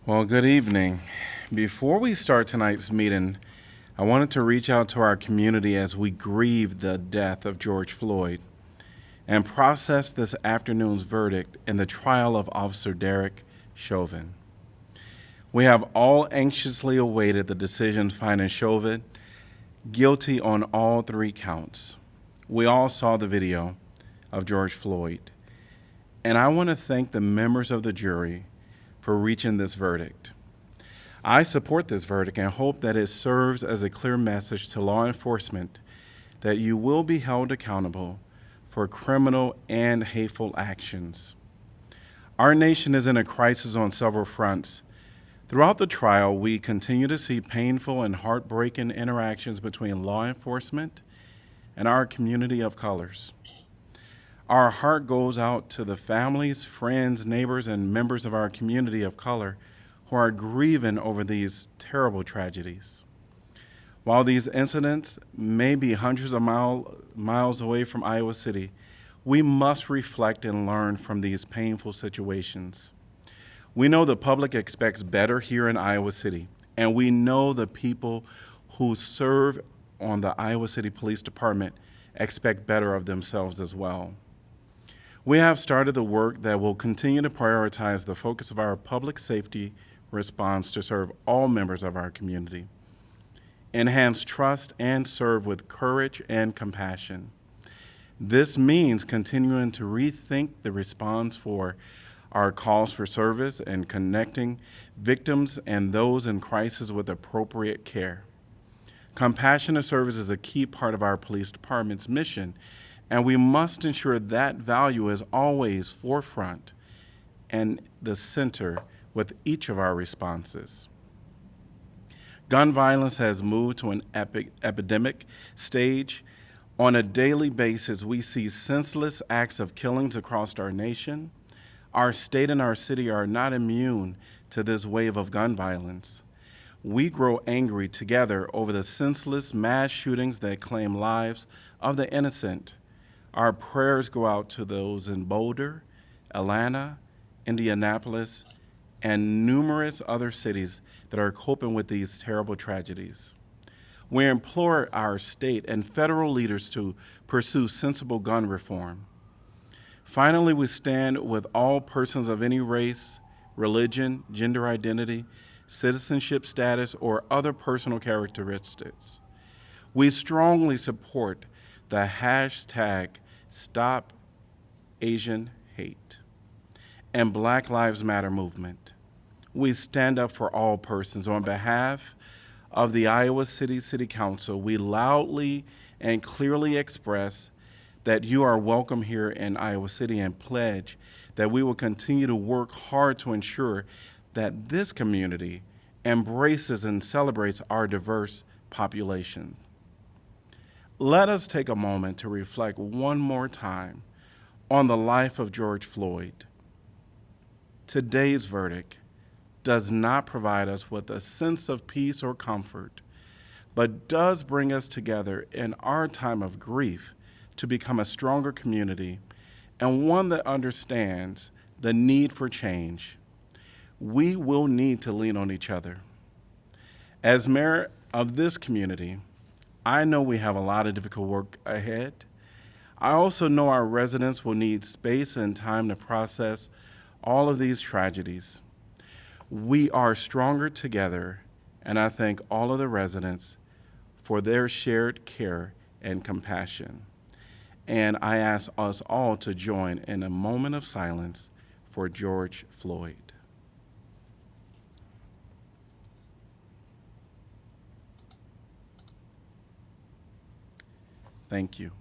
Well, good evening. Before we start tonight's meeting, I wanted to reach out to our community as we grieve the death of George Floyd and process this afternoon's verdict in the trial of Officer Derek Chauvin. We have all anxiously awaited the decision finding Chauvin guilty on all three counts. We all saw the video of George Floyd, and I want to thank the members of the jury for reaching this verdict. I support this verdict and hope that it serves as a clear message to law enforcement that you will be held accountable for criminal and hateful actions. Our nation is in a crisis on several fronts. Throughout the trial, we continue to see painful and heartbreaking interactions between law enforcement and our community of colors. Our heart goes out to the families, friends, neighbors, and members of our community of color who are grieving over these terrible tragedies. While these incidents may be hundreds of miles away from Iowa City, we must reflect and learn from these painful situations. We know the public expects better here in Iowa City, and we know the people who serve on the Iowa City Police Department expect better of themselves as well. We have started the work that will continue to prioritize the focus of our public safety response to serve all members of our community, enhance trust, and serve with courage and compassion. This means continuing to rethink the response for our calls for service and connecting victims and those in crisis with appropriate care. Compassionate service is a key part of our police department's mission, and we must ensure that value is always forefront and the center with each of our responses. Gun violence has moved to an epidemic stage. On a daily basis, we see senseless acts of killings across our nation. Our state and our city are not immune to this wave of gun violence. We grow angry together over the senseless mass shootings that claim lives of the innocent. Our prayers go out to those in Boulder, Atlanta, Indianapolis, and numerous other cities that are coping with these terrible tragedies. We implore our state and federal leaders to pursue sensible gun reform. Finally, we stand with all persons of any race, religion, gender identity, citizenship status, or other personal characteristics. We strongly support the hashtag Stop Asian Hate and Black Lives Matter movement. We stand up for all persons. On behalf of the Iowa City Council, we loudly and clearly express that you are welcome here in Iowa City and pledge that we will continue to work hard to ensure that this community embraces and celebrates our diverse population. Let us take a moment to reflect one more time on the life of George Floyd. Today's verdict does not provide us with a sense of peace or comfort, but does bring us together in our time of grief to become a stronger community and one that understands the need for change. We will need to lean on each other. As mayor of this community, I know we have a lot of difficult work ahead. I also know our residents will need space and time to process all of these tragedies. We are stronger together, and I thank all of the residents for their shared care and compassion. And I ask us all to join in a moment of silence for George Floyd. Thank you.